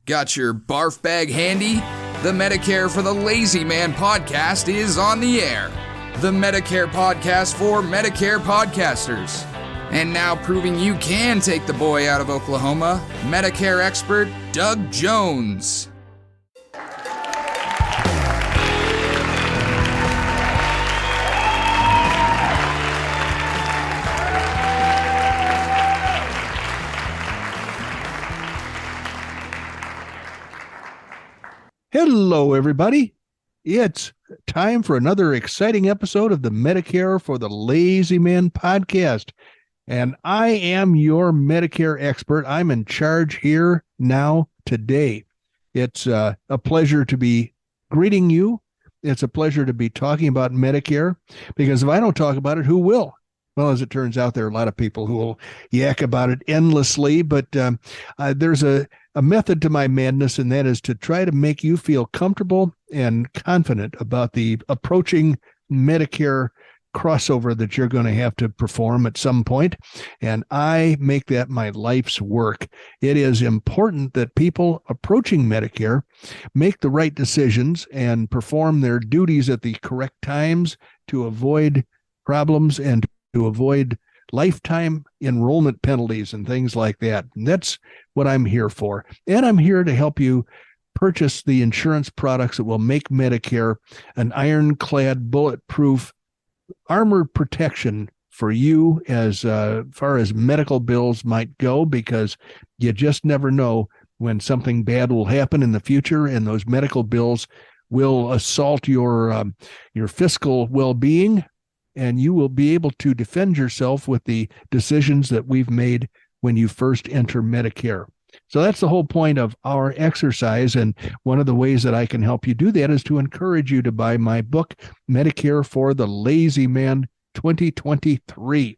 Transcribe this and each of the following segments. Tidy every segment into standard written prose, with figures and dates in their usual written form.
Got your barf bag handy? The Medicare for the Lazy Man podcast is on the air. The Medicare podcast for Medicare podcasters. And now proving you can take the boy out of Oklahoma, Medicare expert Doug Jones. Hello, everybody. It's time for another exciting episode of the Medicare for the Lazy Man podcast. And I am your Medicare expert. I'm in charge here now today. It's a pleasure to be greeting you. It's a pleasure to be talking about Medicare, because if I don't talk about it, who will? Well, as it turns out, there are a lot of people who will yak about it endlessly, but there's a method to my madness, and that is to try to make you feel comfortable and confident about the approaching Medicare crossover that you're going to have to perform at some point. And I make that my life's work. It is important that people approaching Medicare make the right decisions and perform their duties at the correct times to avoid problems and to avoid lifetime enrollment penalties and things like that. And that's what I'm here for. And I'm here to help you purchase the insurance products that will make Medicare an ironclad, bulletproof, armored protection for you as far as medical bills might go, because you just never know when something bad will happen in the future, and those medical bills will assault your fiscal well-being, and you will be able to defend yourself with the decisions that we've made when you first enter Medicare. So that's the whole point of our exercise, and one of the ways that I can help you do that is to encourage you to buy my book, Medicare for the Lazy Man 2023.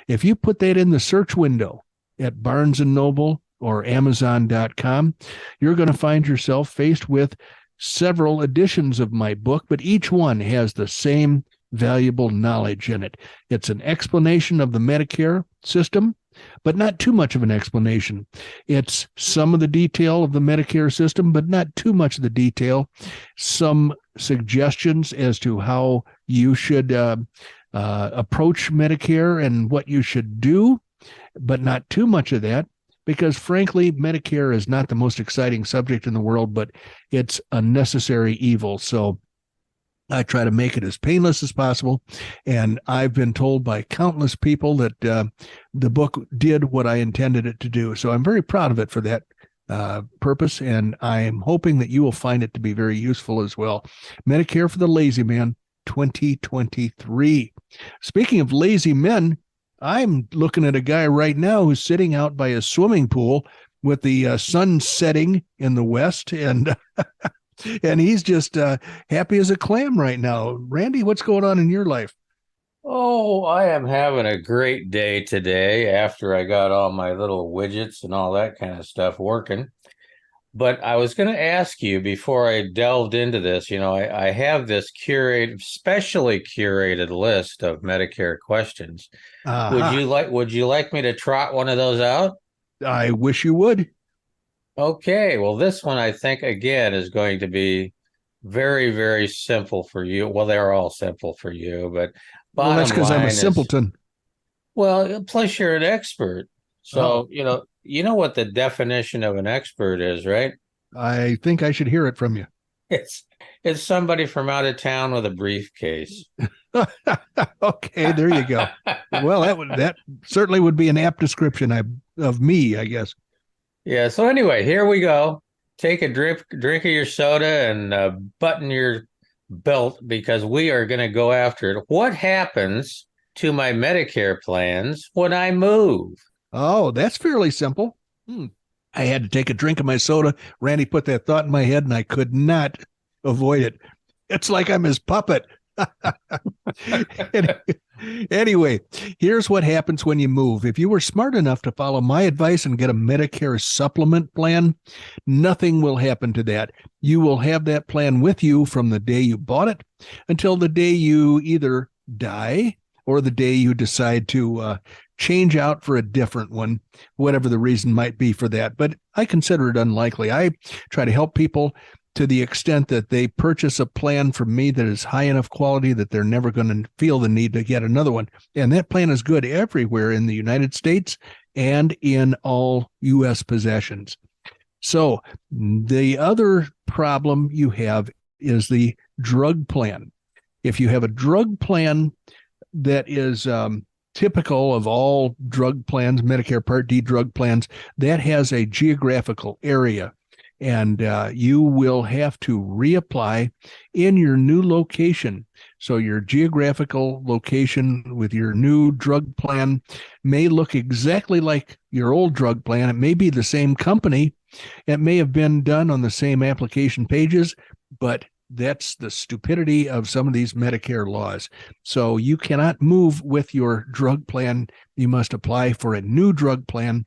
If you put that in the search window at Barnes & Noble or Amazon.com, you're going to find yourself faced with several editions of my book, but each one has the same valuable knowledge in it. It's an explanation of the Medicare system, but not too much of an explanation. It's some of the detail of the Medicare system, but not too much of the detail. Some suggestions as to how you should approach Medicare and what you should do, but not too much of that, because frankly, Medicare is not the most exciting subject in the world, but it's a necessary evil. So I try to make it as painless as possible, and I've been told by countless people that the book did what I intended it to do. So I'm very proud of it for that purpose, and I'm hoping that you will find it to be very useful as well. Medicare for the Lazy Man 2023. Speaking of lazy men, I'm looking at a guy right now who's sitting out by a swimming pool with the sun setting in the west, and and he's just happy as a clam right now. Randy, what's going on in your life? Oh, I am having a great day today after I got all my little widgets and all that kind of stuff working. But I was going to ask you before I delved into this, I have this specially curated list of Medicare questions. Uh-huh. Would you like me to trot one of those out? I wish you would. Okay, well, this one I think again is going to be very, very simple for you. Well, they're all simple for you, but Well, that's because I'm a simpleton. Well, plus you're an expert. So, you know what the definition of an expert is, right? I think I should hear it from you. It's somebody from out of town with a briefcase. Okay, there you go. Well, that certainly would be an apt description of me, I guess. Yeah. So anyway, here we go. Take a drink of your soda and button your belt, because we are going to go after it. What happens to my Medicare plans when I move? Oh, that's fairly simple. I had to take a drink of my soda. Randy put that thought in my head, and I could not avoid it. It's like I'm his puppet. Anyway, here's what happens when you move. If you were smart enough to follow my advice and get a Medicare supplement plan, nothing will happen to that. You will have that plan with you from the day you bought it until the day you either die or the day you decide to change out for a different one, whatever the reason might be for that. But I consider it unlikely. I try to help people to the extent that they purchase a plan from me that is high enough quality that they're never going to feel the need to get another one. And that plan is good everywhere in the United States and in all U.S. possessions. So the other problem you have is the drug plan. If you have a drug plan that is typical of all drug plans, Medicare Part D drug plans, that has a geographical area. And you will have to reapply in your new location. So your geographical location with your new drug plan may look exactly like your old drug plan. It may be the same company. It may have been done on the same application pages, but that's the stupidity of some of these Medicare laws. So you cannot move with your drug plan. You must apply for a new drug plan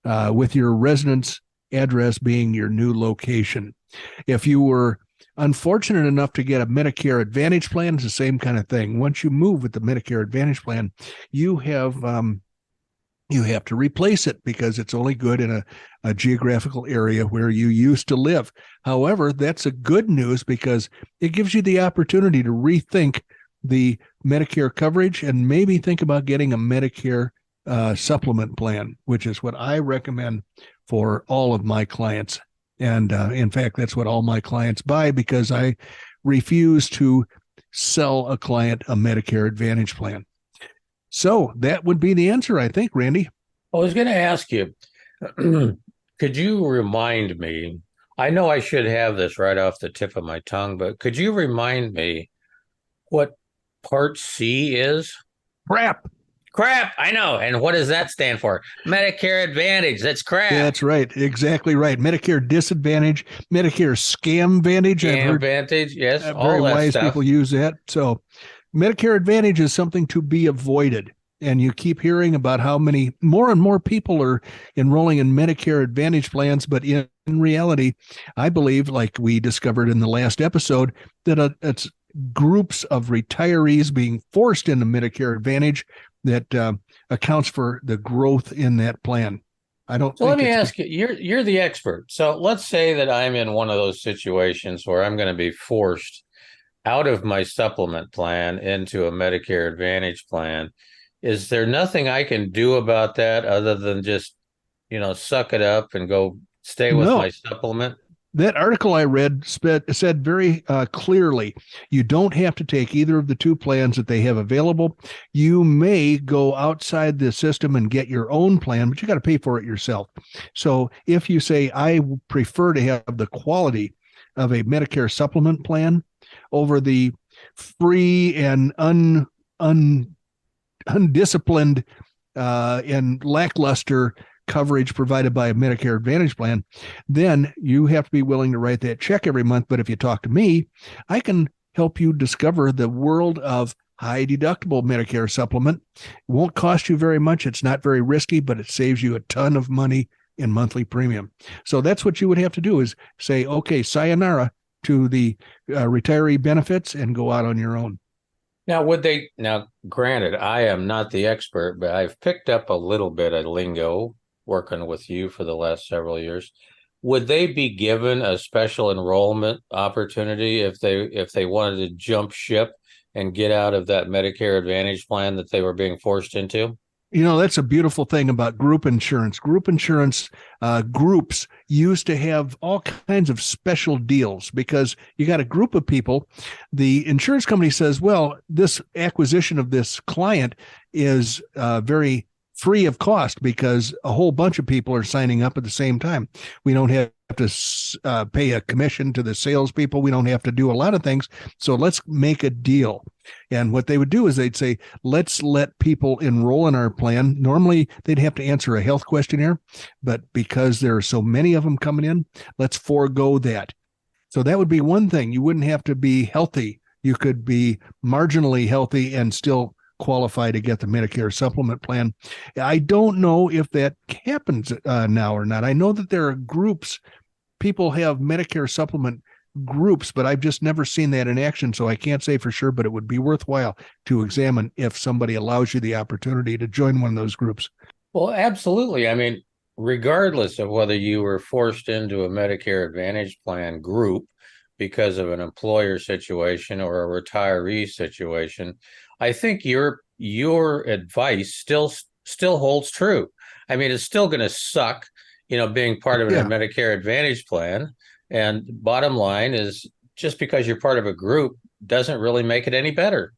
with your residence address being your new location. If you were unfortunate enough to get a Medicare Advantage plan, it's the same kind of thing. Once you move with the Medicare Advantage plan, you have to replace it because it's only good in a geographical area where you used to live. However, that's a good news because it gives you the opportunity to rethink the Medicare coverage and maybe think about getting a Medicare supplement plan, which is what I recommend for all of my clients. And in fact, that's what all my clients buy because I refuse to sell a client a Medicare Advantage plan. So that would be the answer, I think, Randy. I was going to ask you, could you remind me? I know I should have this right off the tip of my tongue, but could you remind me what Part C is? Crap, I know. And what does that stand for? Medicare Advantage. That's crap. That's right. Exactly right. Medicare Disadvantage, Medicare Scam Vantage. Scam Advantage, yes. All very that wise stuff. People use that. So Medicare Advantage is something to be avoided. And you keep hearing about how many more and more people are enrolling in Medicare Advantage plans. But in reality, I believe, like we discovered in the last episode, that it's groups of retirees being forced into Medicare Advantage that accounts for the growth in that plan. I don't. So let me ask you. You're the expert. So let's say that I'm in one of those situations where I'm going to be forced out of my supplement plan into a Medicare Advantage plan. Is there nothing I can do about that other than just, suck it up and go stay with my supplement? That article I read said very clearly, you don't have to take either of the two plans that they have available. You may go outside the system and get your own plan, but you got to pay for it yourself. So if you say, I prefer to have the quality of a Medicare supplement plan over the free and undisciplined and lackluster coverage provided by a Medicare Advantage plan, then you have to be willing to write that check every month. But if you talk to me, I can help you discover the world of high deductible Medicare supplement. It won't cost you very much. It's not very risky, but it saves you a ton of money in monthly premium. So that's what you would have to do is say, okay, sayonara to the retiree benefits and go out on your own. Now, granted, I am not the expert, but I've picked up a little bit of lingo working with you for the last several years. Would they be given a special enrollment opportunity if they wanted to jump ship and get out of that Medicare Advantage plan that they were being forced into? That's a beautiful thing about group insurance. Group insurance groups used to have all kinds of special deals because you got a group of people. The insurance company says, well, this acquisition of this client is very free of cost because a whole bunch of people are signing up at the same time. We don't have to pay a commission to the salespeople. We don't have to do a lot of things. So let's make a deal. And what they would do is they'd say, let's let people enroll in our plan. Normally, they'd have to answer a health questionnaire, but because there are so many of them coming in, let's forego that. So that would be one thing. You wouldn't have to be healthy. You could be marginally healthy and still qualify to get the Medicare supplement plan. I don't know if that happens now or not. I know that there are groups, people have Medicare supplement groups, but I've just never seen that in action, so I can't say for sure, but it would be worthwhile to examine if somebody allows you the opportunity to join one of those groups. Well, absolutely. I mean, regardless of whether you were forced into a Medicare Advantage plan group because of an employer situation or a retiree situation, I think your advice still holds true. I mean, it's still going to suck, being part of a Medicare Advantage plan. And bottom line is, just because you're part of a group doesn't really make it any better.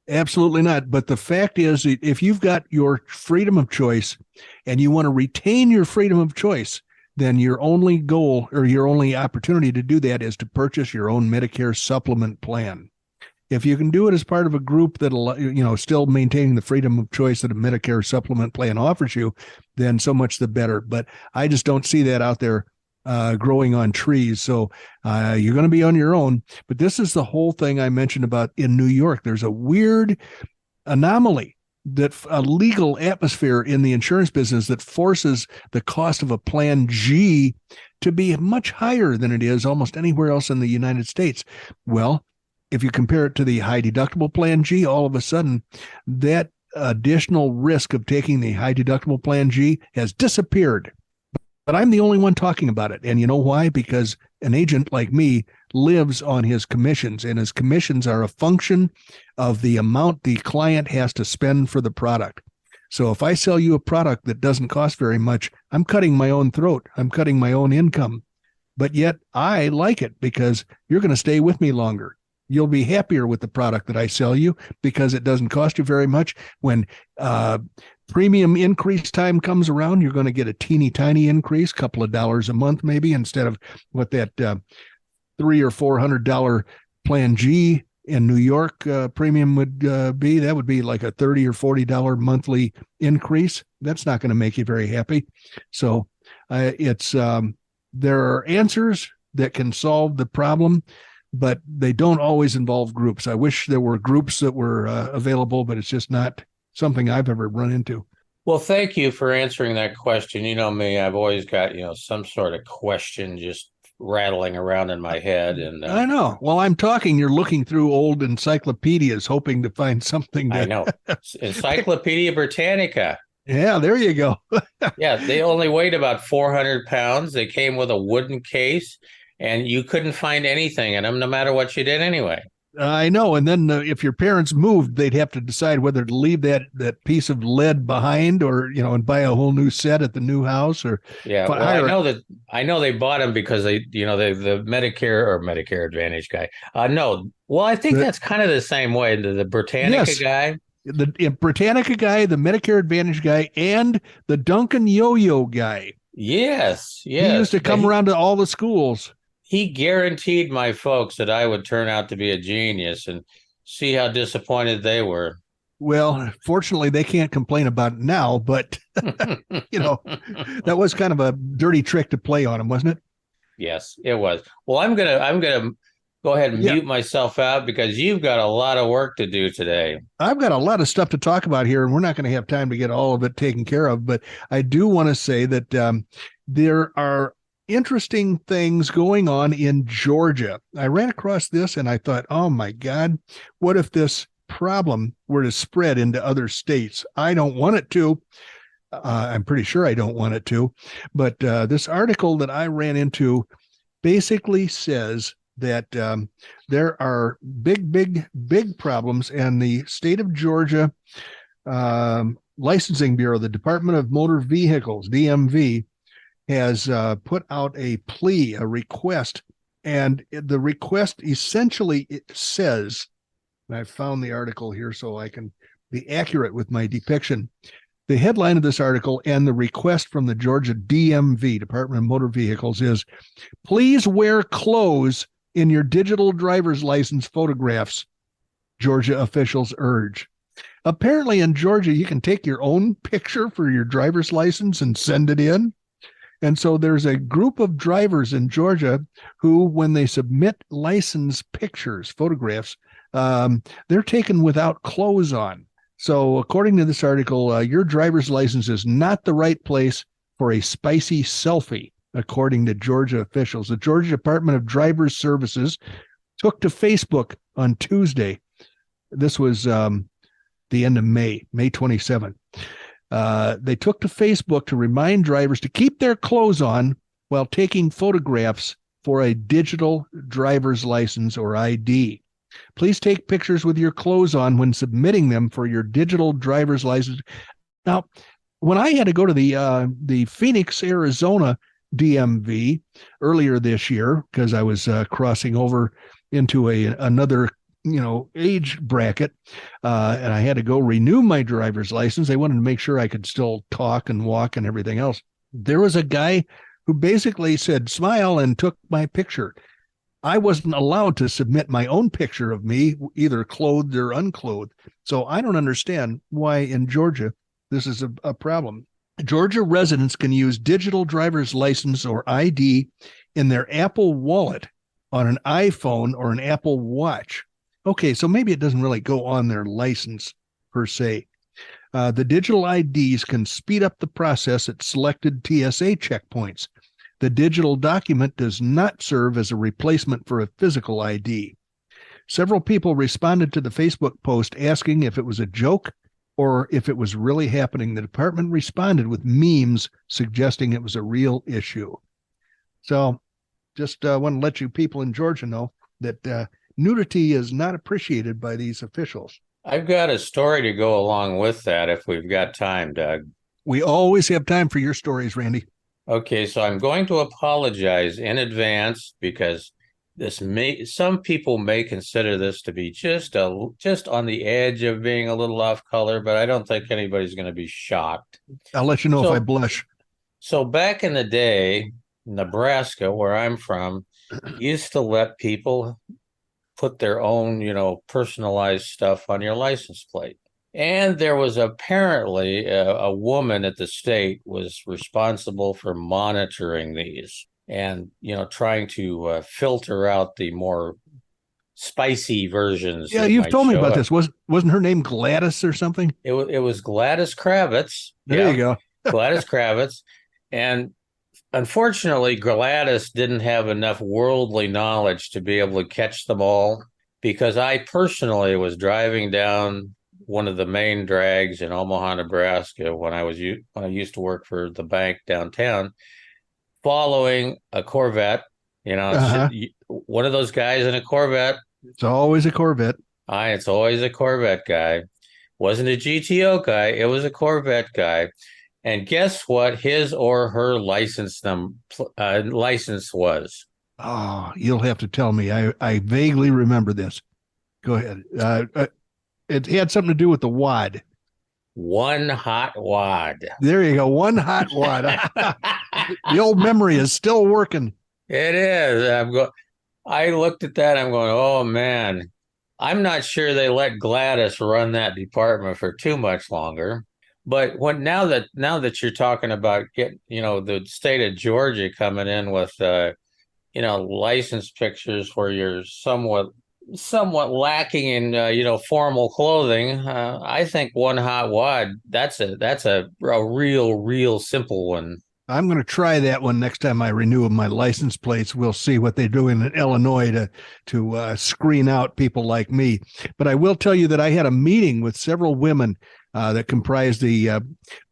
Absolutely not. But the fact is, if you've got your freedom of choice and you want to retain your freedom of choice, then your only goal or your only opportunity to do that is to purchase your own Medicare supplement plan. If you can do it as part of a group that'll, still maintaining the freedom of choice that a Medicare supplement plan offers you, then so much the better. But I just don't see that out there growing on trees. So you're going to be on your own. But this is the whole thing I mentioned about in New York. There's a weird anomaly, that a legal atmosphere in the insurance business that forces the cost of a plan G to be much higher than it is almost anywhere else in the United States. Well, if you compare it to the high deductible plan G, all of a sudden that additional risk of taking the high deductible plan G has disappeared. But I'm the only one talking about it. And you know why? Because an agent like me lives on his commissions, and his commissions are a function of the amount the client has to spend for the product. So if I sell you a product that doesn't cost very much, I'm cutting my own throat. I'm cutting my own income. But yet I like it because you're going to stay with me longer. You'll be happier with the product that I sell you because it doesn't cost you very much. When premium increase time comes around, you're going to get a teeny tiny increase, couple of dollars a month maybe, instead of what that $300 or $400 plan G in New York premium would be. That would be like a $30 or $40 monthly increase. That's not going to make you very happy. So there are answers that can solve the problem, but they don't always involve groups. I wish there were groups that were available, but it's just not something I've ever run into. Well, thank you for answering that question. You know me, I've always got, some sort of question just rattling around in my head. And I know. While I'm talking, you're looking through old encyclopedias, hoping to find something. I know. Encyclopedia Britannica. Yeah, there you go. Yeah, they only weighed about 400 pounds. They came with a wooden case, and you couldn't find anything in them, no matter what you did anyway. I know. And then if your parents moved, they'd have to decide whether to leave that piece of lead behind or, and buy a whole new set at the new house or. Yeah. Well, I know they bought them because the Medicare Advantage guy. No. Well, I think that's kind of the same way. The Britannica guy. The Britannica guy, the Medicare Advantage guy, and the Duncan Yo-Yo guy. Yes. He used to come around to all the schools. He guaranteed my folks that I would turn out to be a genius, and see how disappointed they were. Well, fortunately, they can't complain about it now, but, that was kind of a dirty trick to play on him, wasn't it? Yes, it was. Well, I'm gonna go ahead and mute myself out because you've got a lot of work to do today. I've got a lot of stuff to talk about here, and we're not going to have time to get all of it taken care of, but I do want to say that there are interesting things going on in Georgia. I ran across this and I thought, oh my God, what if this problem were to spread into other states? I don't want it to. I'm pretty sure I don't want it to. But this article that I ran into basically says that there are big problems, and the state of Georgia Licensing Bureau, the Department of Motor Vehicles, DMV, has put out a request, and the request essentially it says, and I found the article here so I can be accurate with my depiction. The headline of this article and the request from the Georgia DMV, Department of Motor Vehicles, is, please wear clothes in your digital driver's license photographs, Georgia officials urge. Apparently in Georgia, you can take your own picture for your driver's license and send it in. And so there's a group of drivers in Georgia who, when they submit license pictures, photographs, they're taken without clothes on. So according to this article, your driver's license is not the right place for a spicy selfie. according to Georgia officials. The Georgia Department of Driver Services took to Facebook on Tuesday. This was the end of May 27th. They took to Facebook to remind drivers to keep their clothes on while taking photographs for a digital driver's license or ID. Please take pictures with your clothes on when submitting them for your digital driver's license. Now, when I had to go to the Phoenix, Arizona DMV earlier this year, because I was crossing over into another age bracket, and I had to go renew my driver's license. They wanted to make sure I could still talk and walk and everything else. There was a guy who basically said, smile, and took my picture. I wasn't allowed to submit my own picture of me, either clothed or unclothed. So I don't understand why in Georgia this is a problem. Georgia residents can use digital driver's license or ID in their Apple Wallet on an iPhone or an Apple Watch. Okay, so maybe it doesn't really go on their license per se. The digital IDs can speed up the process at selected TSA checkpoints. The digital document does not serve as a replacement for a physical ID. Several people responded to the Facebook post asking if it was a joke or if it was really happening. The department responded with memes suggesting it was a real issue. So just want to let you people in Georgia know that nudity is not appreciated by these officials. I've got a story to go along with that if we've got time, Doug. We always have time for your stories, Randy. Okay, so I'm going to apologize in advance because some people may consider this to be just on the edge of being a little off color, but I don't think anybody's going to be shocked. I'll let you know if I blush. So back in the day, Nebraska, where I'm from, used to let people put their own, personalized stuff on your license plate. And there was apparently a woman at the state was responsible for monitoring these and, trying to filter out the more spicy versions. Yeah, you've told me about this. Wasn't her name Gladys or something? It was Gladys Kravitz. There you go. Gladys Kravitz. And unfortunately, Gladys didn't have enough worldly knowledge to be able to catch them all, because I personally was driving down one of the main drags in Omaha, Nebraska, when I used to work for the bank downtown, following a Corvette. One of those guys in a Corvette. It's always a Corvette. It's always a Corvette guy. Wasn't a GTO guy. It was a Corvette guy. And guess what his or her license was? Oh, you'll have to tell me. I vaguely remember this. Go ahead. It had something to do with the wad. One hot wad. There you go. One hot wad. The old memory is still working. It is. I looked at that. I'm going, oh, man. I'm not sure they let Gladys run that department for too much longer. But now that you're talking about the state of Georgia coming in with license pictures where you're somewhat lacking in formal clothing, I think one hot wad, that's a real simple one. I'm going to try that one next time I renew my license plates. We'll see what they're doing in Illinois to screen out people like me. But I will tell you that I had a meeting with several women that comprised the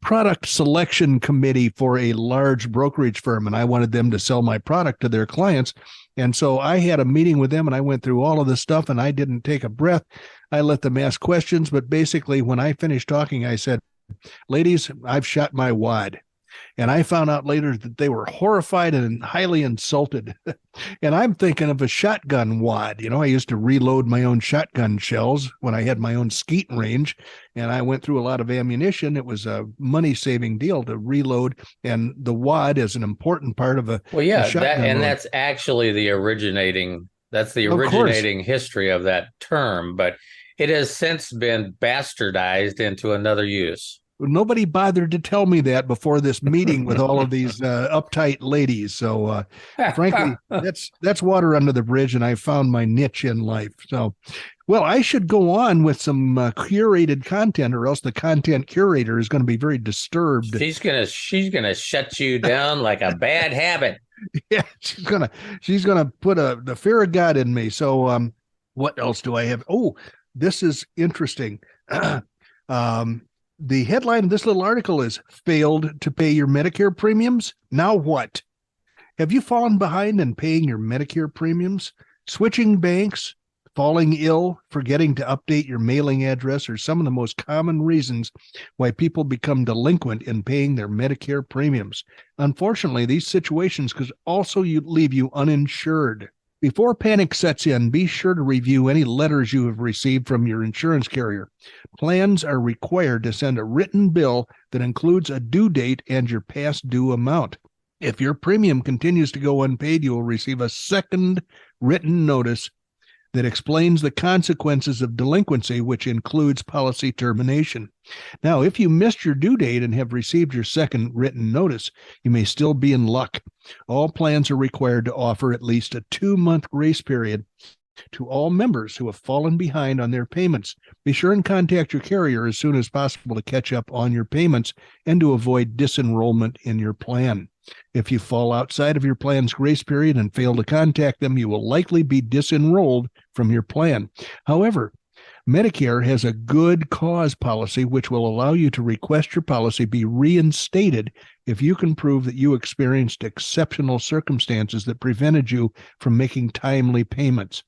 product selection committee for a large brokerage firm, and I wanted them to sell my product to their clients. And so I had a meeting with them, and I went through all of this stuff, and I didn't take a breath. I let them ask questions, but basically when I finished talking, I said, ladies, I've shot my wad. And I found out later that they were horrified and highly insulted. And I'm thinking of a shotgun wad. I used to reload my own shotgun shells when I had my own skeet range, and I went through a lot of ammunition. It was a money-saving deal to reload, and the wad is an important part of a shotgun load. That's actually the originating history of that term, but it has since been bastardized into another use. Nobody bothered to tell me that before this meeting with all of these uptight ladies. So, frankly, that's water under the bridge, and I found my niche in life. So, well, I should go on with some curated content, or else the content curator is going to be very disturbed. She's gonna shut you down like a bad habit. Yeah, she's gonna put the fear of God in me. So what else do I have? Oh, this is interesting. um, the headline of this little article is "Failed to pay your Medicare premiums. Now what?" Have you fallen behind in paying your Medicare premiums? Switching banks, falling ill, forgetting to update your mailing address are some of the most common reasons why people become delinquent in paying their Medicare premiums. Unfortunately, these situations could also leave you uninsured. Before panic sets in, be sure to review any letters you have received from your insurance carrier. Plans are required to send a written bill that includes a due date and your past due amount. If your premium continues to go unpaid, you will receive a second written notice that explains the consequences of delinquency, which includes policy termination. Now, if you missed your due date and have received your second written notice, you may still be in luck. All plans are required to offer at least a 2-month grace period to all members who have fallen behind on their payments. Be sure and contact your carrier as soon as possible to catch up on your payments and to avoid disenrollment in your plan. If you fall outside of your plan's grace period and fail to contact them, you will likely be disenrolled from your plan. However, Medicare has a good cause policy which will allow you to request your policy be reinstated if you can prove that you experienced exceptional circumstances that prevented you from making timely payments.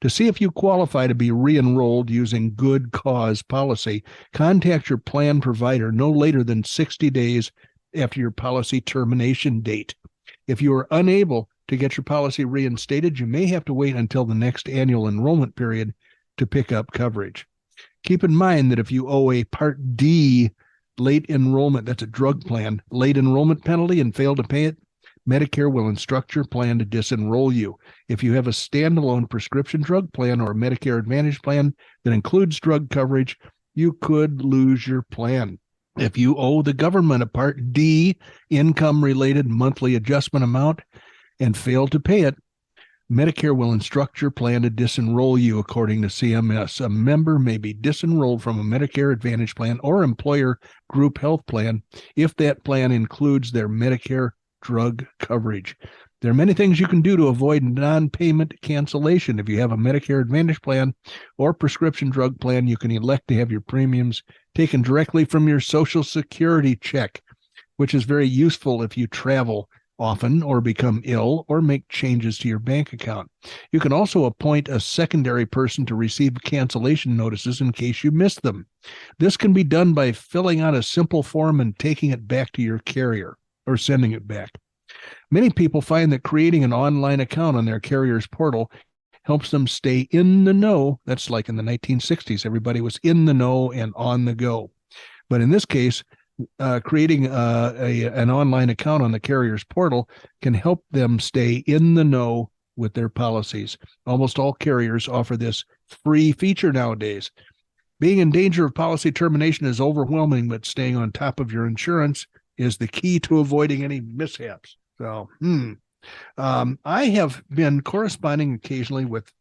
To see if you qualify to be re-enrolled using good cause policy, contact your plan provider no later than 60 days after your policy termination date. If you are unable to get your policy reinstated, you may have to wait until the next annual enrollment period to pick up coverage. Keep in mind that if you owe a Part D late enrollment, that's a drug plan, late enrollment penalty and fail to pay it, Medicare will instruct your plan to disenroll you. If you have a standalone prescription drug plan or a Medicare Advantage plan that includes drug coverage, you could lose your plan. If you owe the government a Part D income-related monthly adjustment amount and fail to pay it, Medicare will instruct your plan to disenroll you according to CMS. A member may be disenrolled from a Medicare Advantage plan or employer group health plan if that plan includes their Medicare drug coverage. There are many things you can do to avoid non-payment cancellation. If you have a Medicare Advantage plan or prescription drug plan, you can elect to have your premiums taken directly from your Social Security check, which is very useful if you travel often or become ill or make changes to your bank account. You can also appoint a secondary person to receive cancellation notices in case you miss them. This can be done by filling out a simple form and taking it back to your carrier or sending it back. Many people find that creating an online account on their carrier's portal helps them stay in the know. That's like in the 1960s. Everybody was in the know and on the go. But in this case, creating an online account on the carrier's portal can help them stay in the know with their policies. Almost all carriers offer this free feature nowadays. Being in danger of policy termination is overwhelming, but staying on top of your insurance is the key to avoiding any mishaps. So, I have been corresponding occasionally with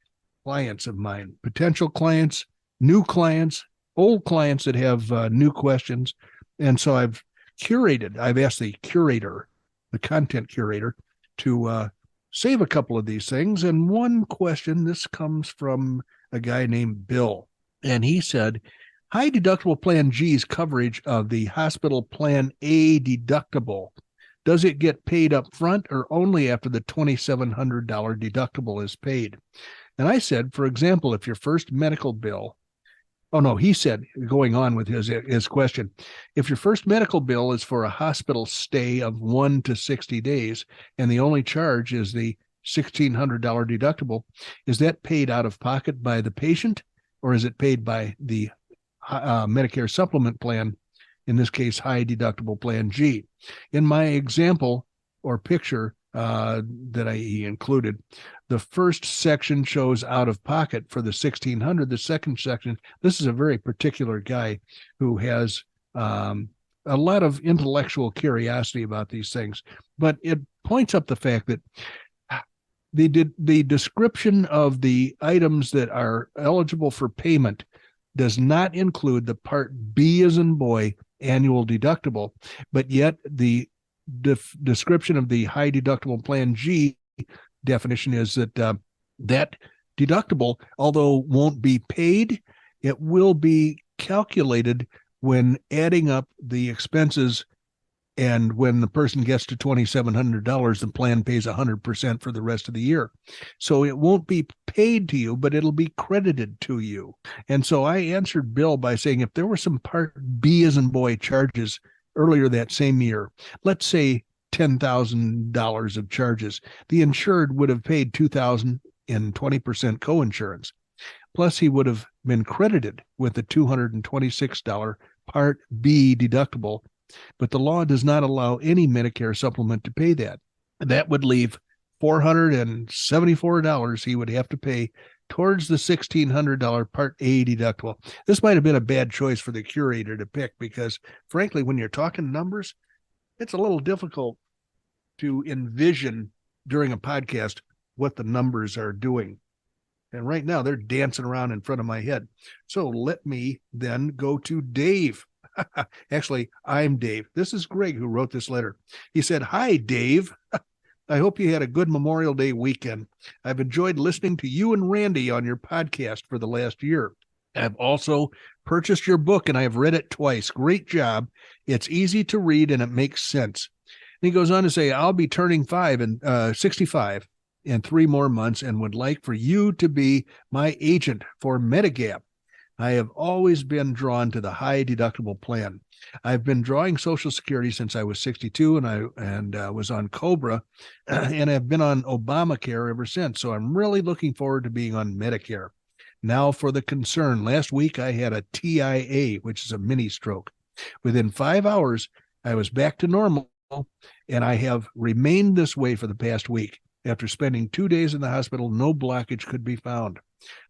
clients of mine, potential clients, new clients, old clients that have new questions. And so I've asked the curator, the content curator, to save a couple of these things. And one question, this comes from a guy named Bill. And he said, high deductible plan G's coverage of the hospital plan A deductible, does it get paid up front or only after the $2,700 deductible is paid? And I said, for example, if your first medical bill, he said, going on with his question, if your first medical bill is for a hospital stay of 1 to 60 days and the only charge is the $1,600 deductible, is that paid out of pocket by the patient or is it paid by the Medicare supplement plan, in this case, high deductible plan G? In my example or picture that he included, the first section shows out of pocket for the $1,600. The second section, this is a very particular guy who has a lot of intellectual curiosity about these things, but it points up the fact that the description of the items that are eligible for payment does not include the Part B as in boy annual deductible, but yet the description of the high deductible plan G definition is that that deductible, although won't be paid, it will be calculated when adding up the expenses. And when the person gets to $2,700, the plan pays 100% for the rest of the year. So it won't be paid to you, but it'll be credited to you. And so I answered Bill by saying if there were some Part B as in boy charges earlier that same year, let's say $10,000 of charges, the insured would have paid $2,000 in 20% coinsurance. Plus, he would have been credited with the $226 Part B deductible. But the law does not allow any Medicare supplement to pay that. That would leave $474 he would have to pay towards the $1,600 Part A deductible. This might have been a bad choice for the curator to pick because, frankly, when you're talking numbers, it's a little difficult to envision during a podcast what the numbers are doing. And right now, they're dancing around in front of my head. So let me then go to Dave. Actually, I'm Dave. This is Greg who wrote this letter. He said, "Hi, Dave. I hope you had a good Memorial Day weekend. I've enjoyed listening to you and Randy on your podcast for the last year. I've also purchased your book and I've read it twice. Great job. It's easy to read and it makes sense." And he goes on to say, "I'll be turning 65 in 3 more months and would like for you to be my agent for Medigap. I have always been drawn to the high deductible plan. I've been drawing Social Security since I was 62 and was on Cobra and I've been on Obamacare ever since. So I'm really looking forward to being on Medicare. Now for the concern. Last week I had a TIA, which is a mini stroke. Within 5 hours, I was back to normal and I have remained this way for the past week. After spending 2 days in the hospital, no blockage could be found.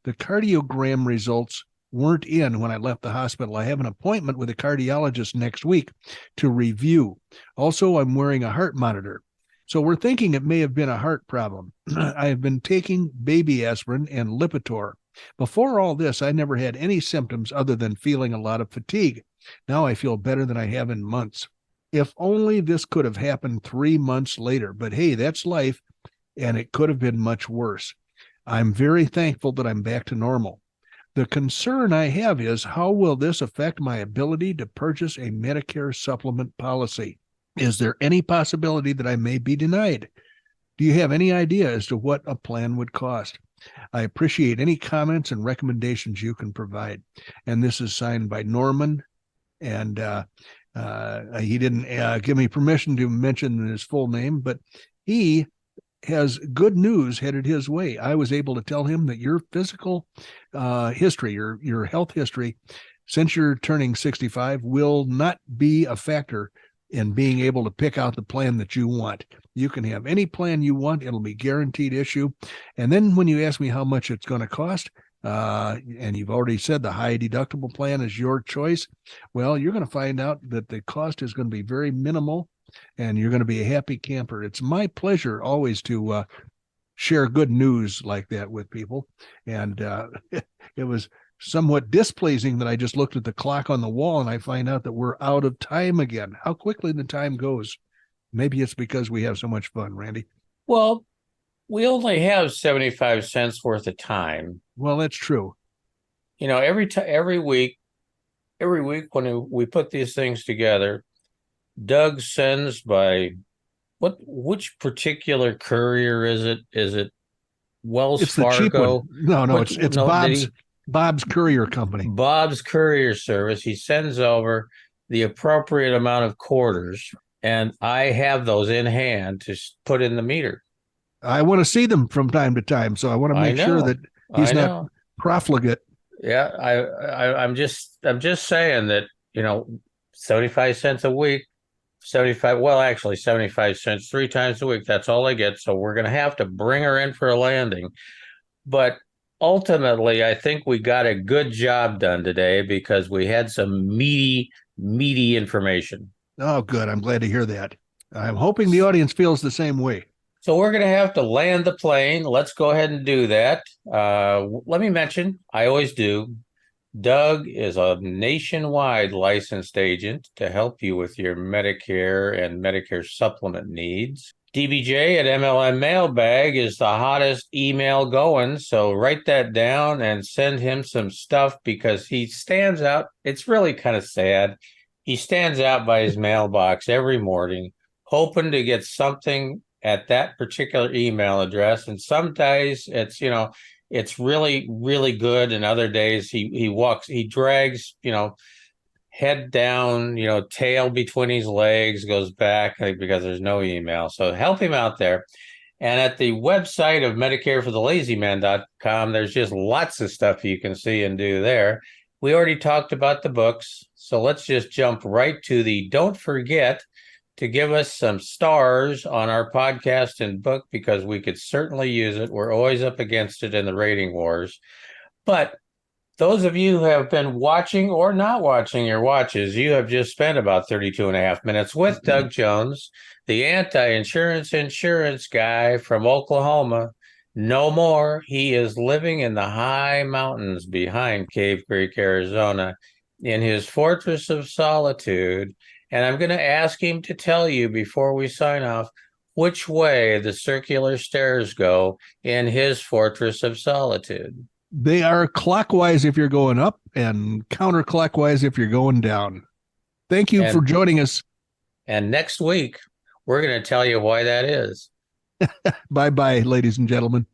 The cardiogram results weren't in when I left the hospital. I have an appointment with a cardiologist next week to review. Also, I'm wearing a heart monitor. So we're thinking it may have been a heart problem. I have been taking baby aspirin and Lipitor. Before all this, I never had any symptoms other than feeling a lot of fatigue. Now I feel better than I have in months. If only this could have happened 3 months later. But hey, that's life, and it could have been much worse. I'm very thankful that I'm back to normal. The concern I have is how will this affect my ability to purchase a Medicare supplement policy? Is there any possibility that I may be denied? Do you have any idea as to what a plan would cost? I appreciate any comments and recommendations you can provide." And this is signed by Norman, and he didn't give me permission to mention his full name, but he has good news headed his way. I was able to tell him that your physical history, your health history, since you're turning 65, will not be a factor in being able to pick out the plan that you want. You can have any plan you want. It'll be guaranteed issue. And then when you ask me how much it's going to cost, and you've already said the high deductible plan is your choice, well, you're going to find out that the cost is going to be very minimal, and you're going to be a happy camper. It's my pleasure always to share good news like that with people. And it was somewhat displeasing that I just looked at the clock on the wall and I find out that we're out of time again. How quickly the time goes. Maybe it's because we have so much fun, Randy. Well, we only have 75 cents worth of time. Well, that's true. You know, every week when we put these things together, Doug sends by which particular courier is it? Is it Wells It's Fargo? the cheap one. No, it's Bob's Courier Company. Bob's Courier Service. He sends over the appropriate amount of quarters, and I have those in hand to put in the meter. I want to see them from time to time, so I want to make sure that he's not profligate. Yeah, I'm just saying that, 75 cents a week, 75 cents 3 times a week. That's all I get. So we're going to have to bring her in for a landing. But ultimately, I think we got a good job done today because we had some meaty information. Oh, good. I'm glad to hear that. I'm hoping the audience feels the same way. So we're going to have to land the plane. Let's go ahead and do that. Let me mention, I always do, Doug is a nationwide licensed agent to help you with your Medicare and Medicare supplement needs. DBJ at MLM Mailbag is the hottest email going, so write that down and send him some stuff because he stands out. It's really kind of sad. He stands out by his mailbox every morning, hoping to get something at that particular email address. And some days it's really, really good. And other days he drags, head down, tail between his legs, goes back because there's no email. So help him out there. And at the website of MedicareForTheLazyMan.com, there's just lots of stuff you can see and do there. We already talked about the books. So let's just jump right to the don't forget to give us some stars on our podcast and book because we could certainly use it. We're always up against it in the rating wars. But those of you who have been watching or not watching your watches, you have just spent about 32 and a half minutes with Doug Jones, the insurance guy from Oklahoma. No more. He is living in the high mountains behind Cave Creek, Arizona, in his fortress of solitude. And I'm going to ask him to tell you before we sign off which way the circular stairs go in his fortress of solitude. They are clockwise if you're going up and counterclockwise if you're going down. Thank you for joining us. And next week, we're going to tell you why that is. Bye-bye, ladies and gentlemen.